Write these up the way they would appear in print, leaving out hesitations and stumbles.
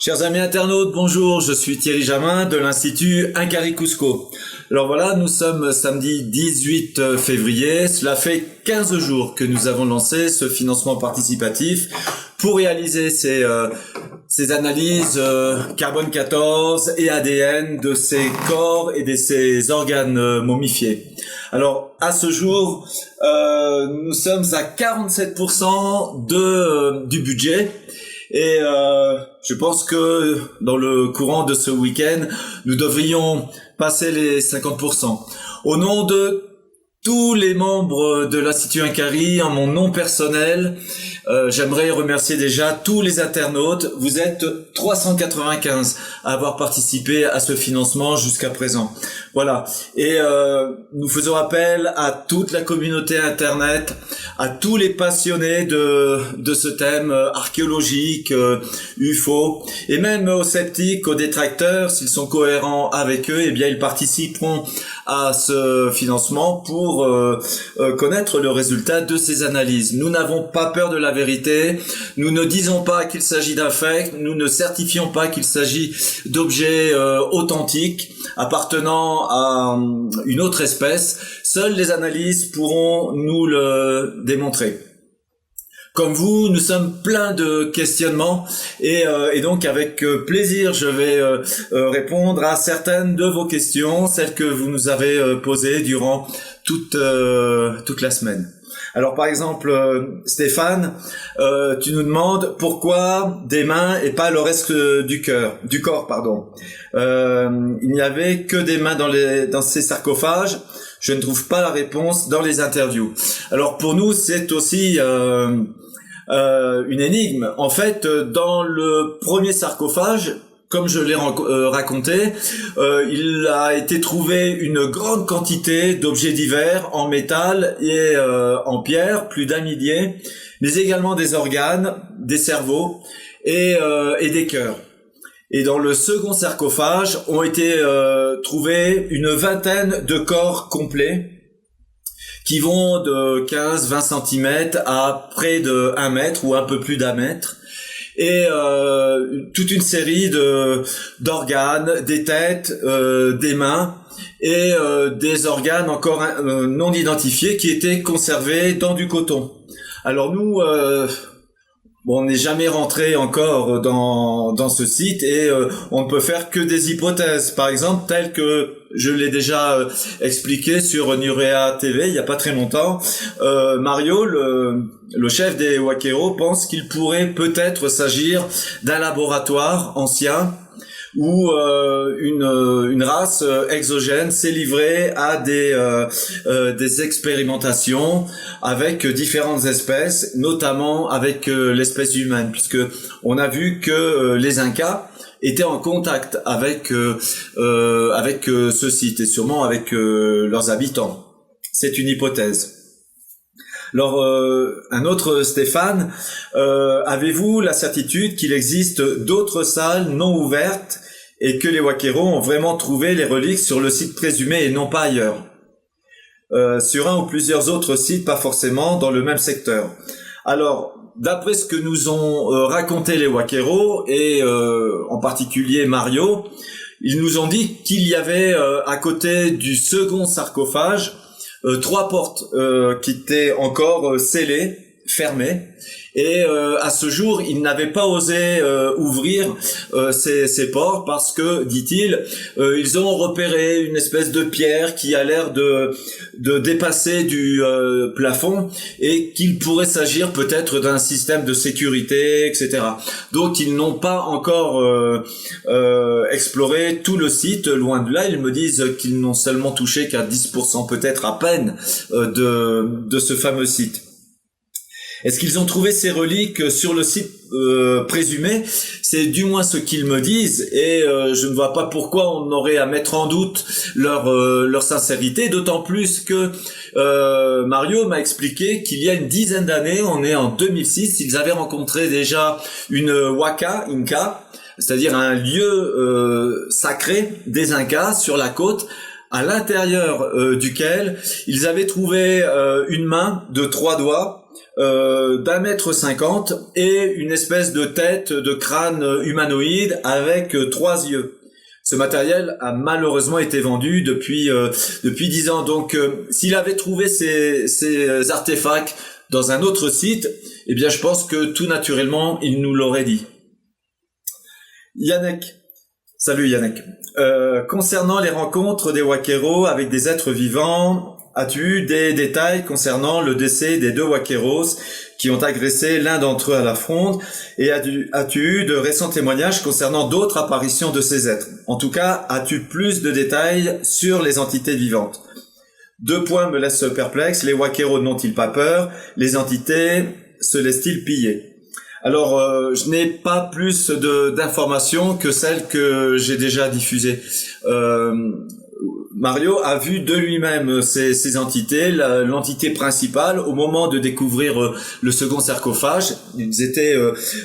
Chers amis internautes, bonjour, je suis Thierry Jamin de l'Institut Incari Cusco. Alors voilà, nous sommes samedi 18 février, cela fait 15 jours que nous avons lancé ce financement participatif pour réaliser ces analyses carbone 14 et ADN de ces corps et de ces organes momifiés. Alors à ce jour, nous sommes à 47% du budget. Et je pense que dans le courant de ce week-end, nous devrions passer les 50%. Au nom de tous les membres de l'Institut Incari, en mon nom personnel, j'aimerais remercier déjà tous les internautes. Vous êtes 395 à avoir participé à ce financement jusqu'à présent. Voilà. Et nous faisons appel à toute la communauté Internet, à tous les passionnés de ce thème archéologique, UFO, et même aux sceptiques, aux détracteurs, s'ils sont cohérents avec eux, eh bien ils participeront à ce financement pour connaître le résultat de ces analyses. Nous n'avons pas peur de la vérité, nous ne disons pas qu'il s'agit d'un fake, nous ne certifions pas qu'il s'agit d'objets authentiques appartenant à une autre espèce. Seules les analyses pourront nous le démontrer. Comme vous, nous sommes pleins de questionnements et donc avec plaisir, je vais répondre à certaines de vos questions, celles que vous nous avez posées durant toute la semaine. Alors par exemple, Stéphane, tu nous demandes pourquoi des mains et pas le reste du corps, pardon. Il n'y avait que des mains dans ces sarcophages. Je ne trouve pas la réponse dans les interviews. Alors pour nous, c'est aussi une énigme. En fait, dans le premier sarcophage, comme je l'ai raconté, il a été trouvé une grande quantité d'objets divers en métal et en pierre, plus d'1 millier, mais également des organes, des cerveaux et des cœurs. Et dans le second sarcophage ont été trouvés une vingtaine de corps complets qui vont de 15-20 cm à près de 1 mètre ou un peu plus d'1 mètre. Et toute une série d'organes, des têtes, des mains et des organes encore non identifiés qui étaient conservés dans du coton. Alors nous, on n'est jamais rentré encore dans ce site et on ne peut faire que des hypothèses. Par exemple, telles que je l'ai déjà expliqué sur Nurea TV il n'y a pas très longtemps, Mario, le chef des Waqueros, pense qu'il pourrait peut-être s'agir d'un laboratoire ancien où une race exogène s'est livrée à des expérimentations avec différentes espèces, notamment avec l'espèce humaine, puisque on a vu que les Incas étaient en contact avec ce site et sûrement avec leurs habitants. C'est une hypothèse. Alors, un autre Stéphane, avez-vous la certitude qu'il existe d'autres salles non ouvertes et que les Waqueros ont vraiment trouvé les reliques sur le site présumé et non pas ailleurs? Sur un ou plusieurs autres sites, pas forcément dans le même secteur. Alors, d'après ce que nous ont raconté les Waqueros et en particulier Mario, ils nous ont dit qu'il y avait à côté du second sarcophage 3 portes qui étaient encore scellées, fermées, et à ce jour, ils n'avaient pas osé ouvrir ces portes parce que, dit-il, ils ont repéré une espèce de pierre qui a l'air de dépasser du plafond et qu'il pourrait s'agir peut-être d'un système de sécurité, etc. Donc, ils n'ont pas encore exploré tout le site. Loin de là, ils me disent qu'ils n'ont seulement touché qu'à 10% peut-être à peine de ce fameux site. Est-ce qu'ils ont trouvé ces reliques sur le site présumé? C'est du moins ce qu'ils me disent et je ne vois pas pourquoi on aurait à mettre en doute leur sincérité, d'autant plus que Mario m'a expliqué qu'il y a une dizaine d'années, on est en 2006, ils avaient rencontré déjà une Waka Inca, c'est-à-dire un lieu sacré des Incas sur la côte, à l'intérieur duquel ils avaient trouvé une main de 3 doigts d'1,50 m et une espèce de tête de crâne humanoïde avec 3 yeux. Ce matériel a malheureusement été vendu depuis 10 ans. Donc, s'il avait trouvé ces artefacts dans un autre site, eh bien, je pense que tout naturellement, il nous l'aurait dit. Yannick. Salut Yannick. Concernant les rencontres des Wakeros avec des êtres vivants, as-tu eu des détails concernant le décès des 2 Wakeros qui ont agressé l'un d'entre eux à la fronde, et as-tu eu de récents témoignages concernant d'autres apparitions de ces êtres? En tout cas, as-tu plus de détails sur les entités vivantes? 2 points me laissent perplexe. Les Wakeros n'ont-ils pas peur? Les entités se laissent-ils piller? Alors, je n'ai pas plus d'informations que celles que j'ai déjà diffusées. Mario a vu de lui-même ces entités, l'entité principale, au moment de découvrir le second sarcophage. Ils étaient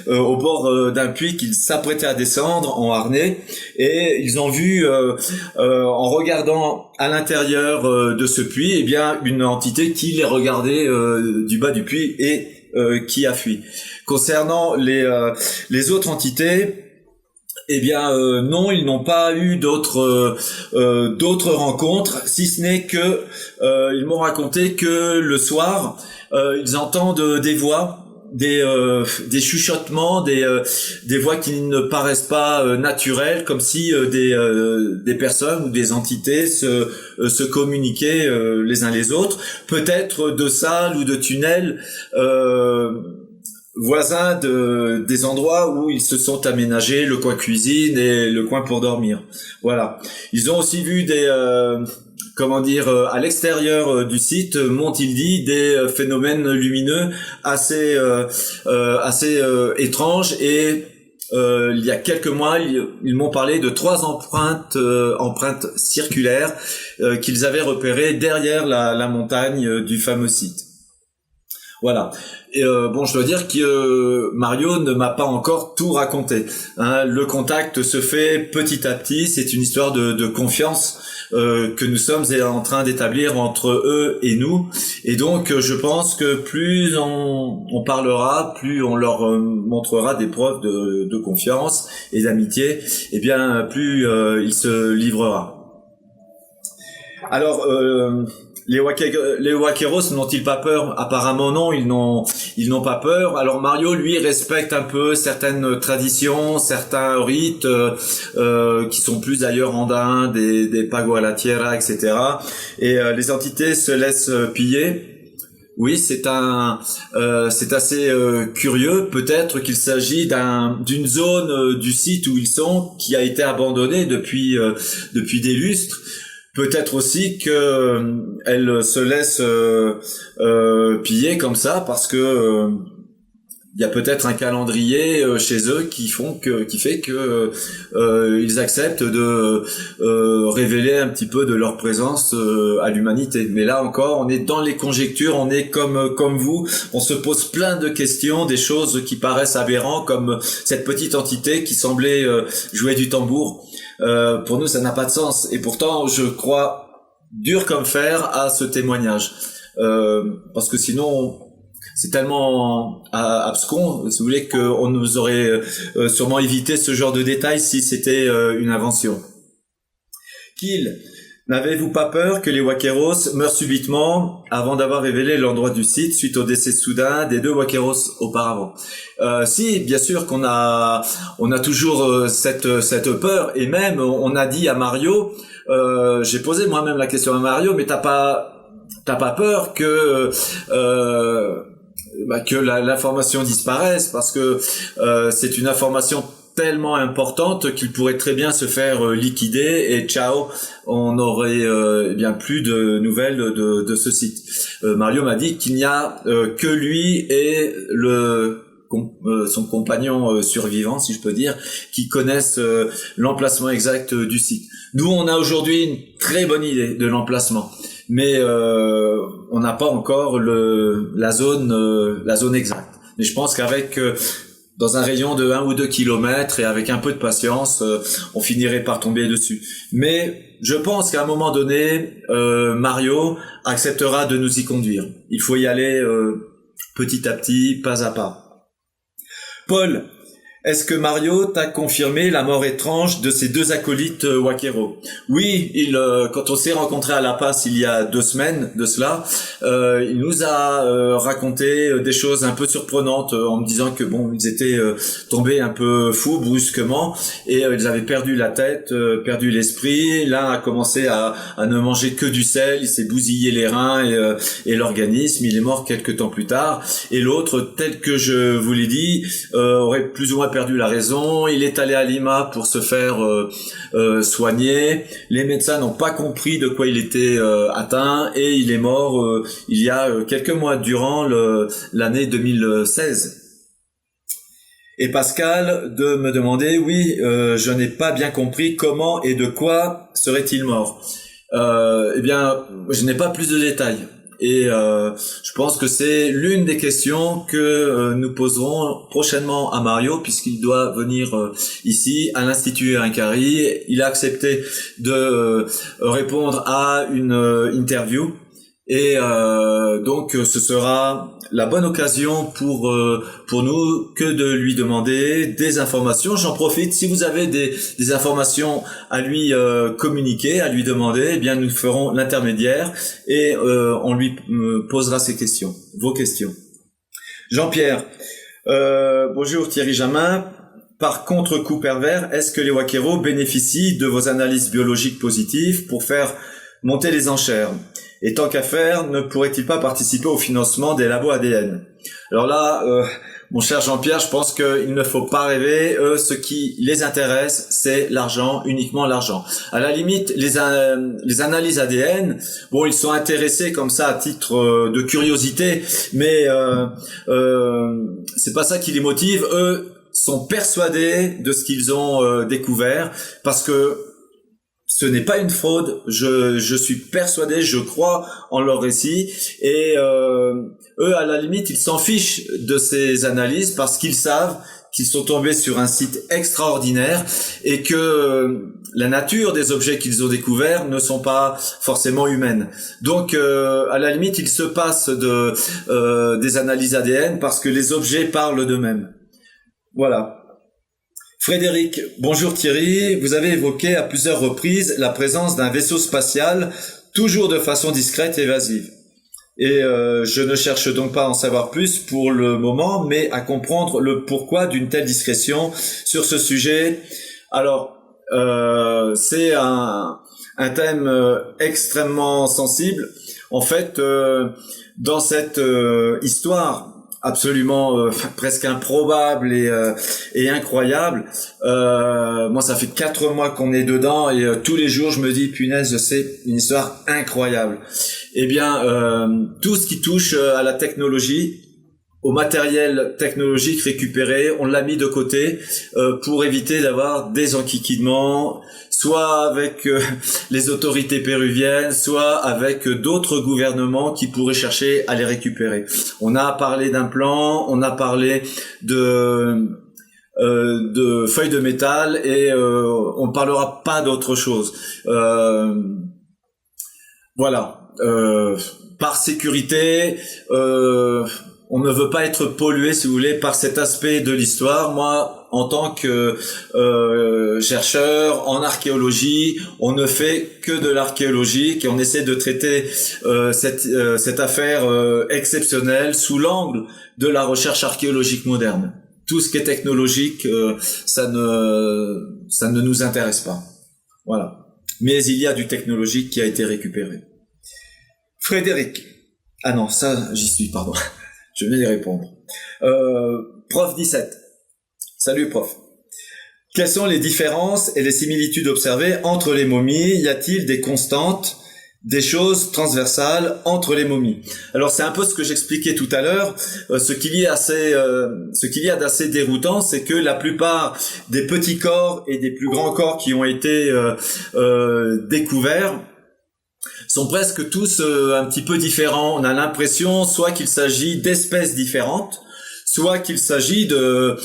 au bord d'un puits qu'ils s'apprêtaient à descendre en harnais, et ils ont vu, en regardant à l'intérieur de ce puits, eh bien, une entité qui les regardait du bas du puits et qui a fui. Concernant les autres entités, eh bien non, ils n'ont pas eu d'autres rencontres, si ce n'est que ils m'ont raconté que le soir ils entendent des voix, des chuchotements, des voix qui ne paraissent pas naturelles, comme si des personnes ou des entités se communiquaient les uns les autres, peut-être de salles ou de tunnels voisins des endroits où ils se sont aménagés, le coin cuisine et le coin pour dormir. Voilà. Ils ont aussi vu à l'extérieur du site, m'ont-ils dit, des phénomènes lumineux assez étranges, et il y a quelques mois, ils m'ont parlé de 3 empreintes circulaires qu'ils avaient repérées derrière la montagne du fameux site. Voilà. Et je dois dire que Mario ne m'a pas encore tout raconté. Hein. Le contact se fait petit à petit. C'est une histoire de confiance que nous sommes en train d'établir entre eux et nous. Et donc, je pense que plus on parlera, plus on leur montrera des preuves de confiance et d'amitié, et bien plus il se livrera. Alors, les Wakeros n'ont-ils pas peur? Apparemment non, ils n'ont pas peur. Alors Mario, lui, respecte un peu certaines traditions, certains rites qui sont plus d'ailleurs andins, des Pago a la Tierra, etc. Et les entités se laissent piller. Oui, c'est assez curieux. Peut-être qu'il s'agit d'une zone du site où ils sont qui a été abandonnée depuis des lustres. Peut-être aussi que elle se laisse piller comme ça parce que il y a peut-être un calendrier chez eux qui fait que ils acceptent de révéler un petit peu de leur présence à l'humanité. Mais là encore, on est dans les conjectures, on est comme vous, on se pose plein de questions, des choses qui paraissent aberrantes, comme cette petite entité qui semblait jouer du tambour. Pour nous, ça n'a pas de sens. Et pourtant, je crois dur comme fer à ce témoignage. Parce que sinon, c'est tellement abscon, si vous voulez, qu'on nous aurait sûrement évité ce genre de détails si c'était une invention. Kill. N'avez-vous pas peur que les Wakeros meurent subitement avant d'avoir révélé l'endroit du site suite au décès soudain des 2 Wakeros auparavant? Si, bien sûr qu'on a toujours cette peur, et même on a dit à Mario, j'ai posé moi-même la question à Mario, mais t'as pas peur que l'information disparaisse, parce que c'est une information tellement importante qu'il pourrait très bien se faire liquider et ciao, on aurait bien plus de nouvelles de ce site. Mario m'a dit qu'il n'y a que lui et son compagnon survivant, si je peux dire, qui connaissent l'emplacement exact du site. Nous, on a aujourd'hui une très bonne idée de l'emplacement, mais on n'a pas encore la zone exacte. Mais je pense qu'avec dans un rayon de 1 ou 2 kilomètres et avec un peu de patience, on finirait par tomber dessus. Mais je pense qu'à un moment donné, Mario acceptera de nous y conduire. Il faut y aller petit à petit, pas à pas. Paul, est-ce que Mario t'a confirmé la mort étrange de ses deux acolytes Wakero? Oui, quand on s'est rencontrés à La Paz il y a 2 semaines de cela, il nous a raconté des choses un peu surprenantes en me disant que bon, ils étaient tombés un peu fous brusquement et ils avaient perdu la tête, perdu l'esprit. L'un a commencé à ne manger que du sel, il s'est bousillé les reins et l'organisme, il est mort quelques temps plus tard. Et l'autre, tel que je vous l'ai dit, aurait plus ou moins perdu la raison. Il est allé à Lima pour se faire soigner. Les médecins n'ont pas compris de quoi il était atteint et il est mort il y a quelques mois durant l'année 2016. Et Pascal de me demander, oui, je n'ai pas bien compris comment et de quoi serait-il mort. Eh bien, je n'ai pas plus de détails. Et je pense que c'est l'une des questions que nous poserons prochainement à Mario, puisqu'il doit venir ici à l'Institut Incari. Il a accepté de répondre à une interview. Et donc ce sera la bonne occasion pour nous que de lui demander des informations. J'en profite, si vous avez des informations à lui communiquer, à lui demander, eh bien nous ferons l'intermédiaire et on lui posera vos questions. Jean-Pierre, bonjour Thierry Jamin. Par contre-coup pervers, est-ce que les Wakero bénéficient de vos analyses biologiques positives pour faire monter les enchères? Et tant qu'à faire, ne pourrait-il pas participer au financement des labos ADN? Alors là, mon cher Jean-Pierre, je pense qu'il ne faut pas rêver. Ce qui les intéresse, c'est l'argent, uniquement l'argent. À la limite, les analyses ADN, bon, ils sont intéressés comme ça à titre de curiosité, mais c'est pas ça qui les motive. Eux sont persuadés de ce qu'ils ont découvert, parce que ce n'est pas une fraude, je suis persuadé, je crois en leur récit et eux à la limite ils s'en fichent de ces analyses parce qu'ils savent qu'ils sont tombés sur un site extraordinaire et que la nature des objets qu'ils ont découverts ne sont pas forcément humaines. Donc à la limite ils se passent des analyses ADN parce que les objets parlent d'eux-mêmes. Voilà. Frédéric, bonjour Thierry, vous avez évoqué à plusieurs reprises la présence d'un vaisseau spatial, toujours de façon discrète et évasive. Et je ne cherche donc pas à en savoir plus pour le moment, mais à comprendre le pourquoi d'une telle discrétion sur ce sujet. Alors, c'est un thème extrêmement sensible. En fait, dans cette histoire absolument presque improbable et incroyable. Moi, ça fait 4 mois qu'on est dedans et tous les jours, je me dis, punaise, c'est une histoire incroyable. Eh bien, tout ce qui touche à la technologie, au matériel technologique récupéré, on l'a mis de côté pour éviter d'avoir des enquiquinements, soit avec les autorités péruviennes, soit avec d'autres gouvernements qui pourraient chercher à les récupérer. On a parlé d'un plan, on a parlé de feuilles de métal et on ne parlera pas d'autre chose. Voilà. Par sécurité, on ne veut pas être pollué, si vous voulez, par cet aspect de l'histoire. Moi, en tant que chercheur en archéologie, on ne fait que de l'archéologie et on essaie de traiter cette affaire exceptionnelle sous l'angle de la recherche archéologique moderne. Tout ce qui est technologique, ça ne nous intéresse pas. Voilà. Mais il y a du technologique qui a été récupéré. Frédéric. Ah non, ça, j'y suis, pardon. Je vais y répondre. Prof 17. Salut, prof. Quelles sont les différences et les similitudes observées entre les momies? Y a-t-il des constantes, des choses transversales entre les momies? Alors, c'est un peu ce que j'expliquais tout à l'heure. Ce qu'il y a d'assez déroutant, c'est que la plupart des petits corps et des plus grands corps qui ont été découverts sont presque tous un petit peu différents. On a l'impression soit qu'il s'agit d'espèces différentes, soit qu'il s'agit de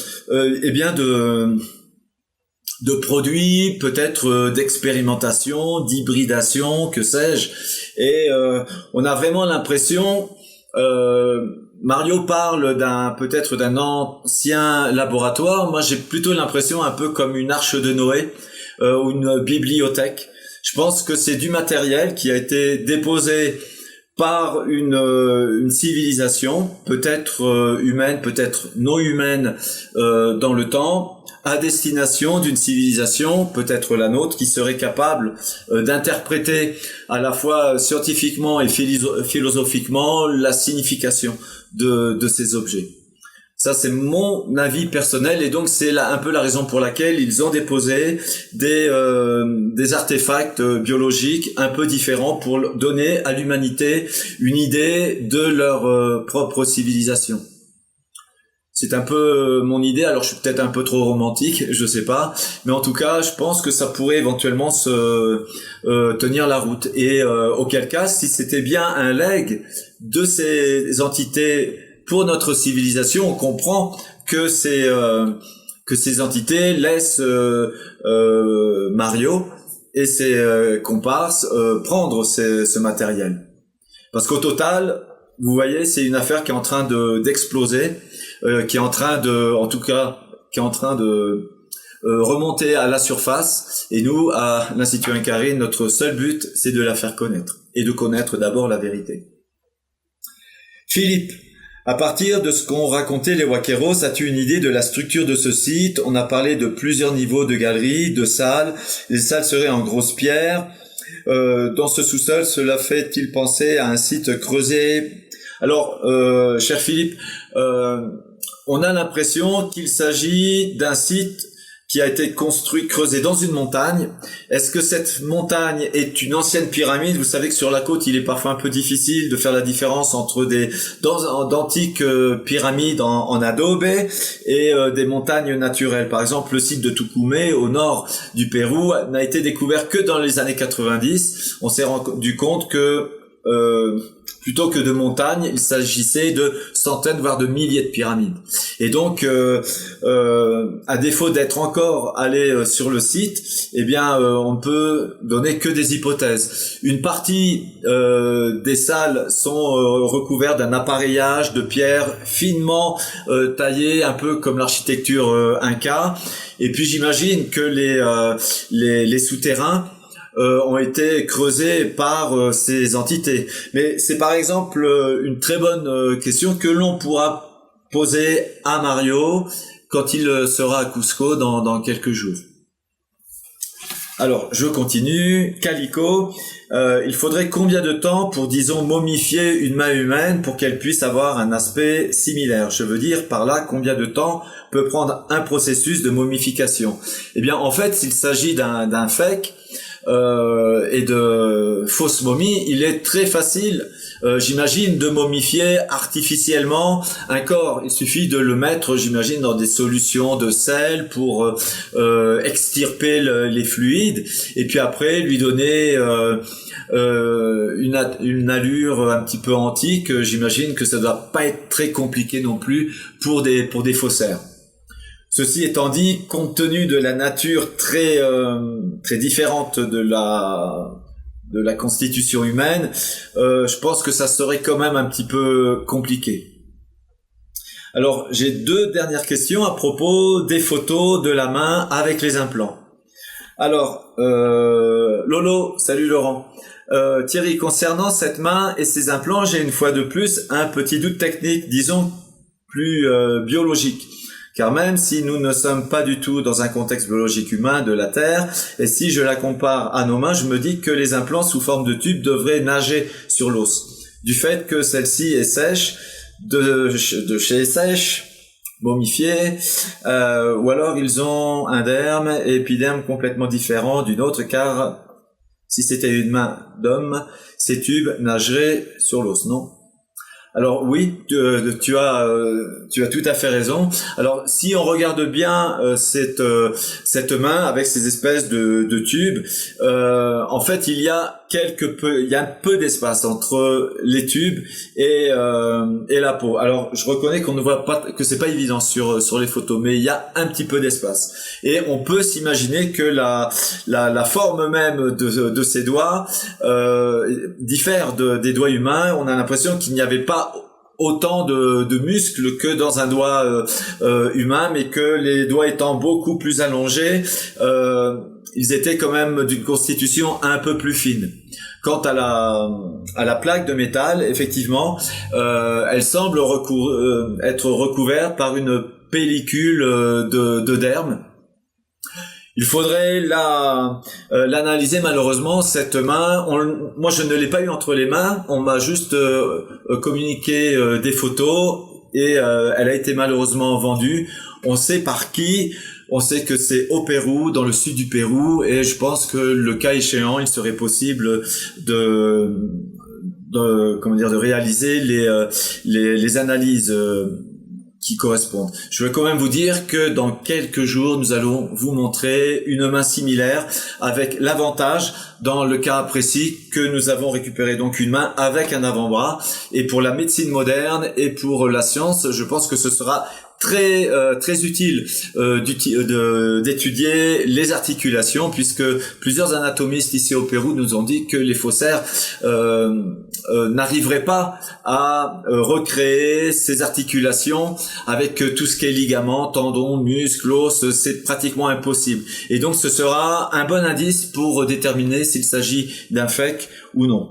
produits, peut-être d'expérimentation, d'hybridation, que sais-je. Et on a vraiment l'impression Mario parle peut-être d'un ancien laboratoire. Moi, j'ai plutôt l'impression un peu comme une arche de Noé ou une bibliothèque. Je pense que c'est du matériel qui a été déposé par une civilisation, peut-être humaine, peut-être non humaine, dans le temps, à destination d'une civilisation, peut-être la nôtre, qui serait capable d'interpréter à la fois scientifiquement et philosophiquement la signification de ces objets. Ça, c'est mon avis personnel, et donc c'est un peu la raison pour laquelle ils ont déposé des artefacts biologiques un peu différents pour donner à l'humanité une idée de leur propre civilisation. C'est un peu mon idée. Alors, je suis peut-être un peu trop romantique, je sais pas, mais en tout cas, je pense que ça pourrait éventuellement tenir la route. Et auquel cas, si c'était bien un legs de ces entités pour notre civilisation, on comprend que ces entités laissent Mario et ses comparses prendre ce matériel. Parce qu'au total, vous voyez, c'est une affaire qui est en train d'exploser, qui est en train de remonter à la surface. Et nous, à l'Institut Incarine, notre seul but, c'est de la faire connaître et de connaître d'abord la vérité. Philippe, à partir de ce qu'ont raconté les Waqueros, as-tu une idée de la structure de ce site? On a parlé de plusieurs niveaux de galeries, de salles. Les salles seraient en grosse pierre. Dans ce sous-sol, cela fait-il penser à un site creusé? Alors, cher Philippe, on a l'impression qu'il s'agit d'un site qui a été creusé dans une montagne. Est-ce que cette montagne est une ancienne pyramide? Vous savez que sur la côte, il est parfois un peu difficile de faire la différence entre d'antiques pyramides en adobe et des montagnes naturelles. Par exemple, le site de Tucumé, au nord du Pérou, n'a été découvert que dans les années 90. On s'est rendu compte que plutôt que de montagnes, il s'agissait de centaines, voire de milliers de pyramides. Et donc, à défaut d'être encore allé sur le site, eh bien, on peut donner que des hypothèses. Une partie des salles sont recouvertes d'un appareillage de pierre finement taillé, un peu comme l'architecture inca. Et puis, j'imagine que les souterrains ont été creusés par ces entités. Mais c'est par exemple une très bonne question que l'on pourra poser à Mario quand il sera à Cusco dans quelques jours. Alors, je continue. Calico, il faudrait combien de temps pour, disons, momifier une main humaine pour qu'elle puisse avoir un aspect similaire? Je veux dire par là, combien de temps peut prendre un processus de momification? Eh bien, en fait, s'il s'agit d'un fake, et de fausses momies, il est très facile, j'imagine, de momifier artificiellement un corps. Il suffit de le mettre, j'imagine, dans des solutions de sel pour extirper les fluides, et puis après lui donner une allure un petit peu antique. J'imagine que ça doit pas être très compliqué non plus pour des faussaires. Ceci étant dit, compte tenu de la nature très différente de la constitution humaine, je pense que ça serait quand même un petit peu compliqué. Alors, j'ai deux dernières questions à propos des photos de la main avec les implants. Alors, Lolo, salut Laurent. Thierry, concernant cette main et ses implants, j'ai une fois de plus un petit doute technique, disons plus biologique. Car même si nous ne sommes pas du tout dans un contexte biologique humain de la Terre, et si je la compare à nos mains, je me dis que les implants sous forme de tube devraient nager sur l'os. Du fait que celle-ci est sèche, de chez sèche, momifiée, ou alors ils ont un derme et épiderme complètement différent d'une autre, car si c'était une main d'homme, ces tubes nageraient sur l'os, non? Alors oui, tu as tout à fait raison. Alors si on regarde bien cette main avec ces espèces de tubes, en fait il y a il y a un peu d'espace entre les tubes et la peau. Alors, je reconnais qu'on ne voit pas, que c'est pas évident sur les photos, mais il y a un petit peu d'espace. Et on peut s'imaginer que la forme même de ces doigts diffère des doigts humains. On a l'impression qu'il n'y avait pas autant de muscles que dans un doigt humain, mais que les doigts étant beaucoup plus allongés, ils étaient quand même d'une constitution un peu plus fine. Quant à la plaque de métal, effectivement, elle semble être recouverte par une pellicule de derme. Il faudrait l'analyser. Malheureusement, cette main, moi je ne l'ai pas eu entre les mains, on m'a juste communiqué des photos et elle a été malheureusement vendue. On sait par qui, on sait que c'est au Pérou, dans le sud du Pérou, et je pense que le cas échéant, il serait possible de réaliser les analyses qui correspondent. Je vais quand même vous dire que dans quelques jours, nous allons vous montrer une main similaire, avec l'avantage, dans le cas précis, que nous avons récupéré donc une main avec un avant-bras. Et pour la médecine moderne et pour la science, je pense que ce sera très utile d'étudier les articulations, puisque plusieurs anatomistes ici au Pérou nous ont dit que les faussaires n'arriveraient pas à recréer ces articulations avec tout ce qui est ligaments, tendons, muscles, os. C'est pratiquement impossible. Et donc ce sera un bon indice pour déterminer s'il s'agit d'un fake ou non.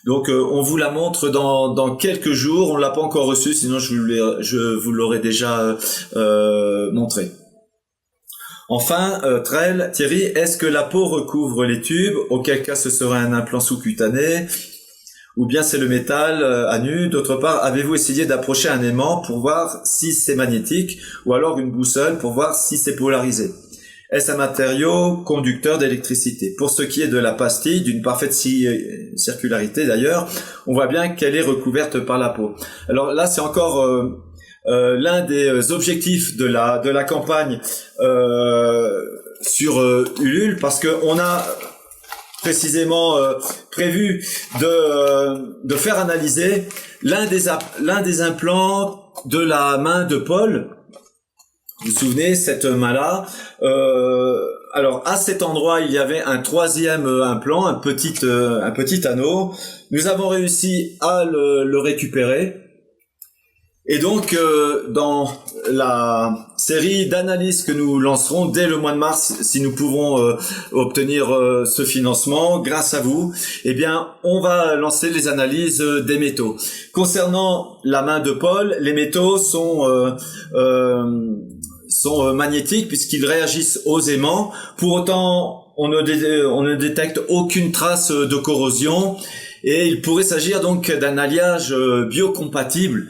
Donc on vous la montre dans quelques jours. On l'a pas encore reçue, sinon je vous l'aurais déjà montré. Enfin, Thierry, est-ce que la peau recouvre les tubes? Auquel cas ce serait un implant sous-cutané, ou bien c'est le métal à nu? D'autre part, avez-vous essayé d'approcher un aimant pour voir si c'est magnétique, ou alors une boussole pour voir si c'est polarisé? Est-ce un matériau conducteur d'électricité? Pour ce qui est de la pastille, d'une parfaite circularité d'ailleurs, on voit bien qu'elle est recouverte par la peau. Alors là, c'est encore l'un des objectifs de la campagne sur Ulule, parce que on a précisément prévu de faire analyser l'un des implants de la main de Paul. Vous vous souvenez, cette main-là, alors à cet endroit, il y avait un troisième implant, un petit anneau. Nous avons réussi à le récupérer. Et donc, dans la série d'analyses que nous lancerons dès le mois de mars, si nous pouvons obtenir ce financement grâce à vous, eh bien, on va lancer les analyses des métaux. Concernant la main de Paul, les métaux sont magnétiques puisqu'ils réagissent aux aimants. Pour autant, on ne détecte aucune trace de corrosion. Et il pourrait s'agir donc d'un alliage biocompatible.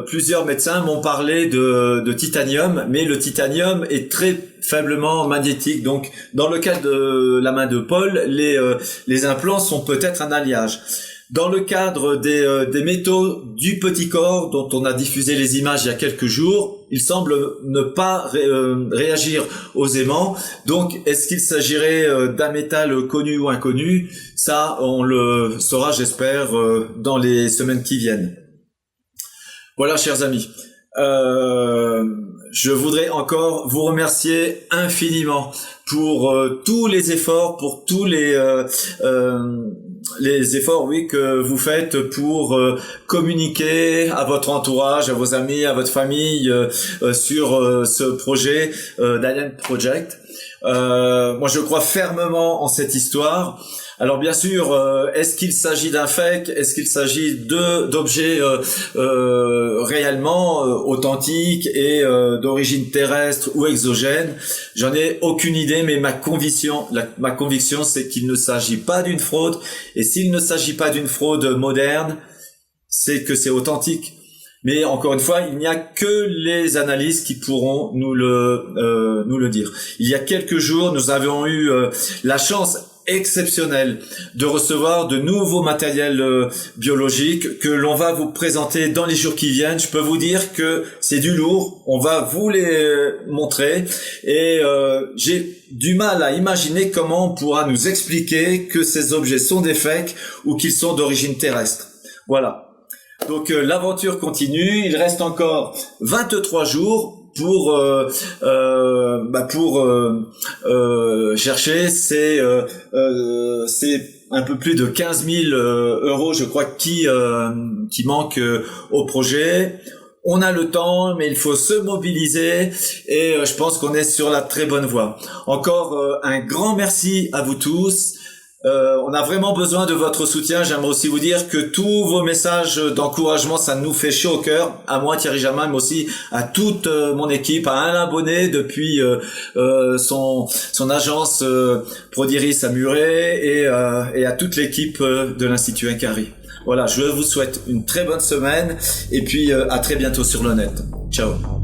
Plusieurs médecins m'ont parlé de titanium, mais le titanium est très faiblement magnétique. Donc, dans le cas de la main de Paul, les implants sont peut-être un alliage. Dans le cadre des métaux du petit corps dont on a diffusé les images il y a quelques jours, il semble ne pas réagir aux aimants. Donc, est-ce qu'il s'agirait d'un métal connu ou inconnu? Ça, on le saura, j'espère, dans les semaines qui viennent. Voilà, chers amis. Je voudrais encore vous remercier infiniment pour tous les efforts, pour tous les efforts, oui, que vous faites pour communiquer à votre entourage, à vos amis, à votre famille sur ce projet d'Alien Project. Moi, je crois fermement en cette histoire. Alors bien sûr, est-ce qu'il s'agit d'un fake? Est-ce qu'il s'agit d'objets réellement authentiques et d'origine terrestre ou exogène? J'en ai aucune idée, mais ma conviction, c'est qu'il ne s'agit pas d'une fraude. Et s'il ne s'agit pas d'une fraude moderne, c'est que c'est authentique. Mais encore une fois, il n'y a que les analyses qui pourront nous le dire. Il y a quelques jours, nous avons eu la chance exceptionnelle de recevoir de nouveaux matériels biologiques que l'on va vous présenter dans les jours qui viennent. Je peux vous dire que c'est du lourd, on va vous les montrer et j'ai du mal à imaginer comment on pourra nous expliquer que ces objets sont des fakes ou qu'ils sont d'origine terrestre. Voilà. Donc l'aventure continue, il reste encore 23 jours pour chercher c'est un peu plus de 15 000 euros, je crois, qui manquent au projet. On a le temps, mais il faut se mobiliser et je pense qu'on est sur la très bonne voie. Encore un grand merci à vous tous. On a vraiment besoin de votre soutien. J'aimerais aussi vous dire que tous vos messages d'encouragement, ça nous fait chaud au cœur. À moi, Thierry Jamin, mais aussi à toute mon équipe, à Alain Bonnet depuis son agence Prodiris à Muret et à toute l'équipe de l'Institut Incari. Voilà, je vous souhaite une très bonne semaine et puis à très bientôt sur le net. Ciao.